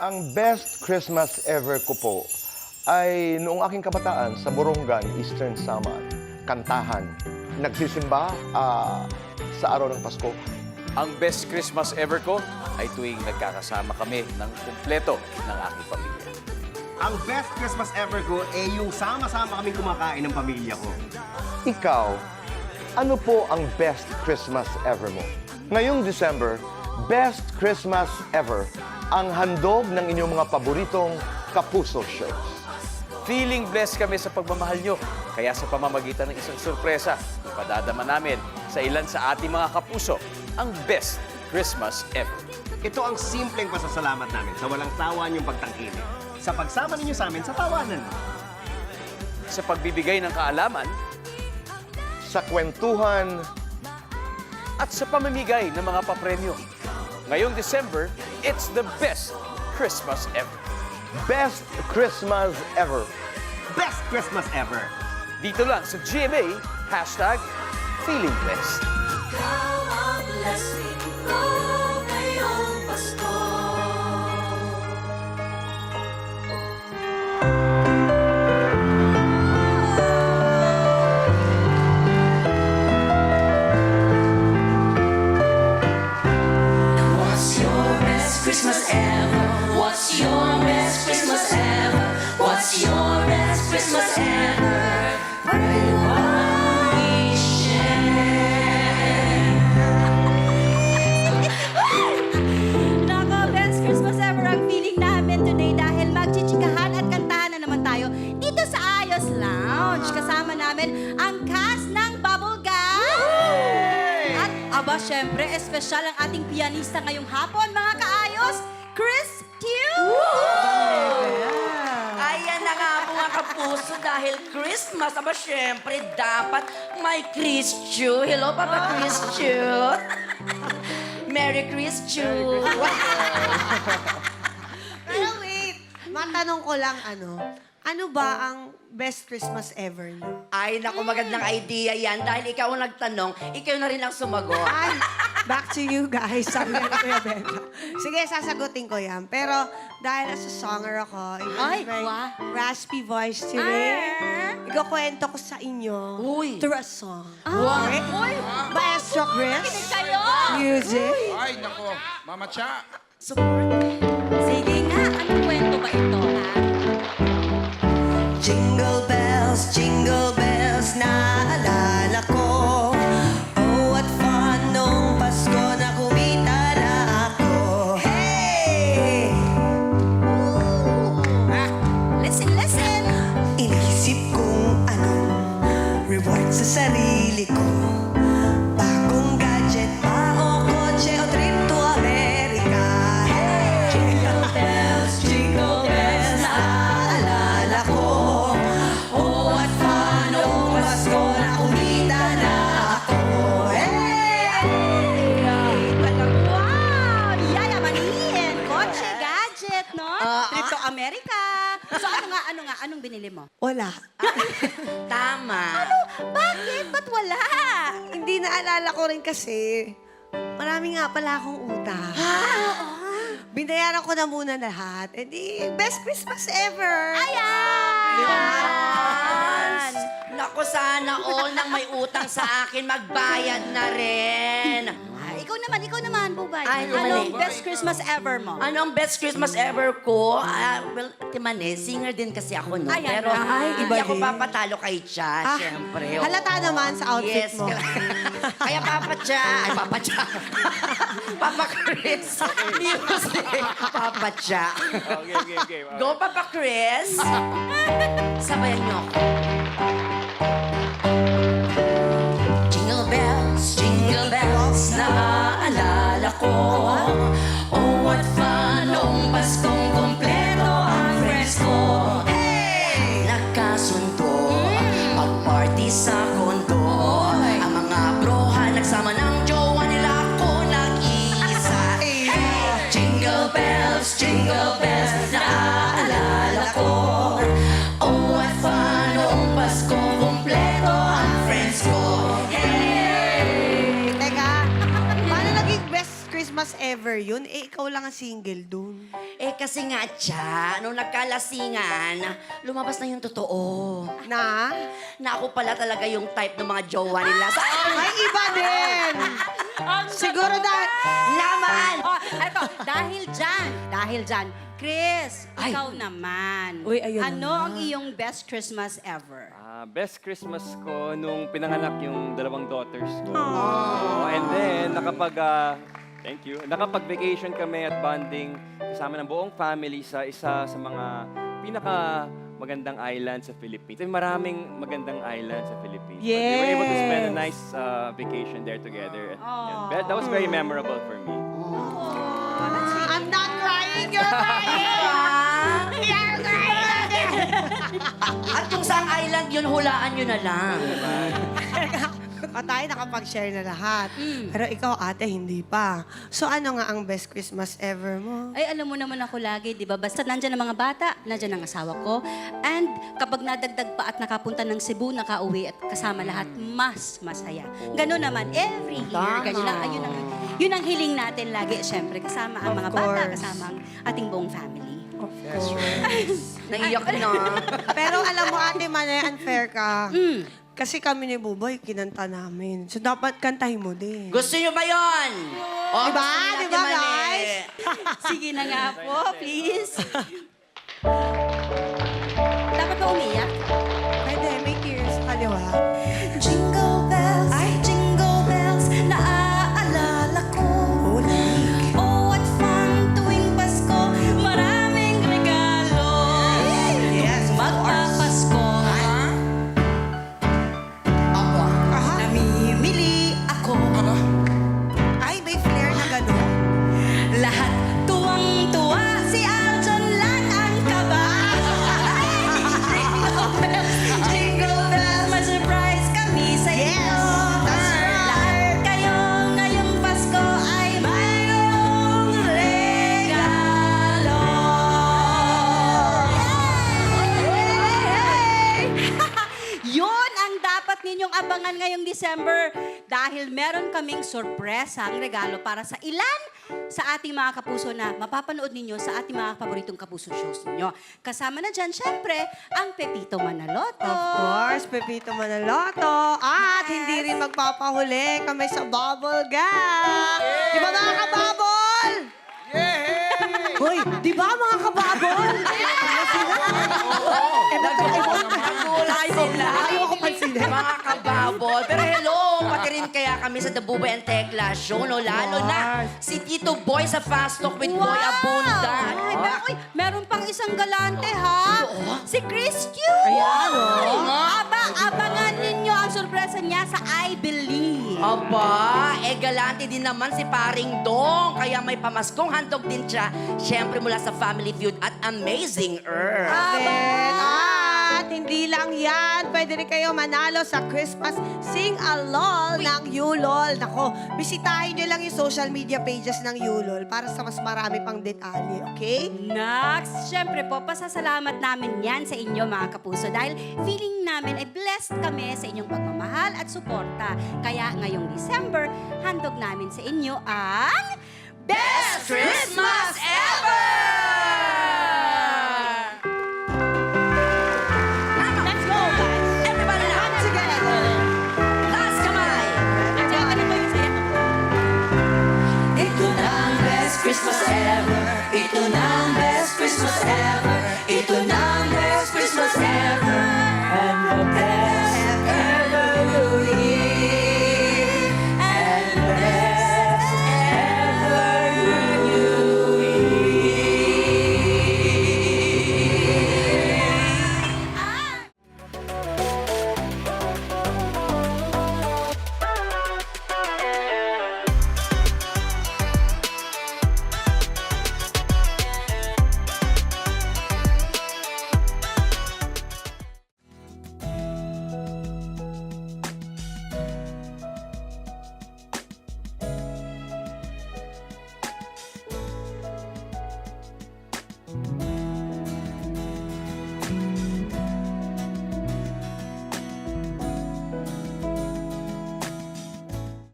Ang best Christmas ever ko po ay noong aking kabataan sa Borongan, Eastern Samar. Kantahan, nagsisimba sa araw ng Pasko. Ang best Christmas ever ko ay tuwing nagkakasama kami ng kumpleto ng aking pamilya. Ang best Christmas ever ko ay yung sama-sama kaming kumakain ng pamilya ko. Ikaw, ano po ang best Christmas ever mo? Ngayong December, best Christmas ever ang handog ng inyong mga paboritong Kapuso shows. Feeling blessed kami sa pagmamahal nyo. Kaya sa pamamagitan ng isang sorpresa, ipadadama namin sa ilan sa ating mga kapuso ang best Christmas ever. Ito ang simpleng pasasalamat namin sa walang sawa niyong pagtangkilik. Sa pagsama ninyo sa amin sa tawanan. Sa pagbibigay ng kaalaman Sa kwentuhan, at sa pamimigay ng mga papremyo. Ngayong December, it's the best Christmas ever. best Christmas ever. Best Christmas ever! Dito lang sa GMA, hashtag Feeling Blessed. Ikaw ang blessing ko ngayong Pasko. What's your best Christmas ever? What's your best Christmas ever? What's your best Christmas ever? Pray while we share. Nako, best Christmas ever ang feeling namin today dahil magchichikahan at kantahan na naman tayo dito sa Ayos Lounge. Kasama namin ang cast ng Bubble Gang. At aba, syempre, espesyal ang ating pianista ngayong hapon, mga kaayos, Chris Tew! Ayan na nga mga kapuso dahil Christmas. Aba, syempre, dapat may Chris Chu. Hello, Papa Chris Chu. Merry Chris Chu. Pero wait, matanong ko lang ano ba ang best Christmas ever niyo? Ay, naku, magandang idea yan. Dahil ikaw ang nagtanong, ikaw na rin ang sumagot. Ay, back to you guys, sabi ni Kuya Benta. Sige, sasagutin ko yan. Pero dahil as a songer ako, Ay, my wow. raspy voice today, ikukwento ko sa inyo Uy. through a song. Wow. Okay? Maestro Chris, Kayo! music. Ay, nako. Mama Cha. Sige nga, anong kwento ba ito, ha? Jingle bells, naalala ko. Oh, what fun nung Pasko na kumita na ako. Hey! Listen, listen! Inisip kong anong reward sa sarili ko. Bagong gadget pa o kotse o trip to America. Hey! Jingle bells, naalala ko. Oh, what fun nung Pasko na kumita na ako. Hey! Wow! Yayamanin! Kotse, gadget, no? Trip to America. So anong binili mo? Wala. Tama. Bakit? Ba't wala? Hindi naalala ko rin kasi, marami nga pala akong utang. Binayaran ko na muna lahat. Eh di, best Christmas ever! Ayan! Naku, sana all nang may utang sa akin, magbayad na rin. Ikaw naman, Bubay. Ay, Anong Bubay. best Christmas ever mo? Ano ang best Christmas ever ko? Well, Timane, singer din kasi ako, no? Ayan. Pero Ay, hindi iba ako din. papatalo kay Cha, syempre. Oo. Halata naman sa outfit Yes, mo. kaya Papa Cha. Ay, Papa Cha. Papa Chris. Music. Papa Cha. Okay. Go, Papa Chris. Sabayan niyo ako. Jingle bells, naaalala ko. Oh, what fun noong Paskong kompleto ang friends ko. Hey! Nagkasundo, mag-party sa kondo. Ang mga brohan nagsama ng jowa nila ako nag-iisa. Hey! Jingle bells, naaalala ko. Oh, what fun noong Paskong kompleto ang friends ko. Hey! Teka, paano naging best Christmas ever yun. Eh, ikaw lang ang single dun. Eh kasi nga, Cha, nung nagkalasingan, lumabas na yung totoo. Na? Na ako pala talaga yung type ng mga jowa nila. Ay, iba din! Siguro dahil... Naman! Oh, eto, dahil dyan, Chris, ikaw naman. Uy, ayun Ano naman. ang iyong best Christmas ever? Best Christmas ko nung pinanganak yung dalawang daughters ko. Oh, and then, thank you. Nakapag-vacation kami at bonding kasama ng buong family sa isa sa mga magandang island sa Philippines. May maraming magandang island sa Philippines. But we were able to spend a nice vacation there together. And that was very memorable for me. I'm not crying, you're crying! You're crying! At kung saang island yun, hulaan nyo na lang. Tayo nakapag-share na lahat. Pero ikaw, ate, hindi pa. So ano nga ang best Christmas ever mo? Ay, alam mo naman ako lagi, di ba? Basta nandyan ang mga bata, nandyan ang asawa ko. And kapag nadagdag pa at nakapunta ng Cebu, nakauwi at kasama lahat, mas masaya. Ganun naman, every year. Ganyan lang. Ayun yun ang hiling natin lagi. Siyempre, kasama ang Of mga bata, course. kasama ang ating buong family. Naiyak na. Pero alam mo, ate, Manay, unfair ka. Kasi kami ni Buboy, kinanta namin. So dapat kantahin mo din. Gusto nyo ba yun? O, Diba? gusto natin Diba, mali. guys? Sige na nga po, please. Dapat ba umiyak? Pwede, may tears sa kaliwa. Jingle bells, naaalala ko. Oh, what fun tuwing Pasko, maraming regalo. Yes, Magpapasko, namimili ako. Ay, may flare na gano'n. Lahat tuwang-tuwa, si Aljon lang ang kaba. Jingle bells, ma-surprise kami sa inyo. Yes, that's right. Lahat kayo ngayong Pasko ay mayroong regalo. Yun ang dapat ninyong abangan ngayong December dahil meron kaming sorpresang regalo para sa ilan sa ating mga kapuso na mapapanood ninyo sa ating mga paboritong kapuso shows ninyo. Kasama na dyan, syempre, ang Pepito Manaloto. Of course, Pepito Manaloto. At hindi rin magpapahuli kami sa bubble gum. Di ba mga kababol? Hoy, di ba mga kababol? Nagulay sila. Ayaw ko pansinin. Mga kababol. Pero hello, pati rin kaya kami sa The Bubay and Tekla Show, no? Lalo na si Tito Boy sa Fast Talk with Boy Abunda. Ay, meron pang isang galante, ha? Si Chris Q. Ayan, Abangan ninyo ang sorpresa niya sa I Believe. Aba, galante din naman si Paring Dong. Kaya may pamaskong handog din siya. Siyempre mula sa Family Feud at Amazing Earth. At hindi lang yan, pwede rin kayo manalo sa Christmas Sing-Along ng Yulol. Nako, bisitahin nyo lang yung social media pages ng Yulol para sa mas marami pang detalye, okay? Next, syempre po, pasasalamat namin yan sa inyo mga kapuso dahil feeling namin ay blessed kami sa inyong pagmamahal at suporta. Kaya ngayong December, handog namin sa inyo ang Best Christmas Ever! Let's go, guys! Everybody now, together! Last kamay! Ano ba yung saya? Ito na ang best Christmas ever.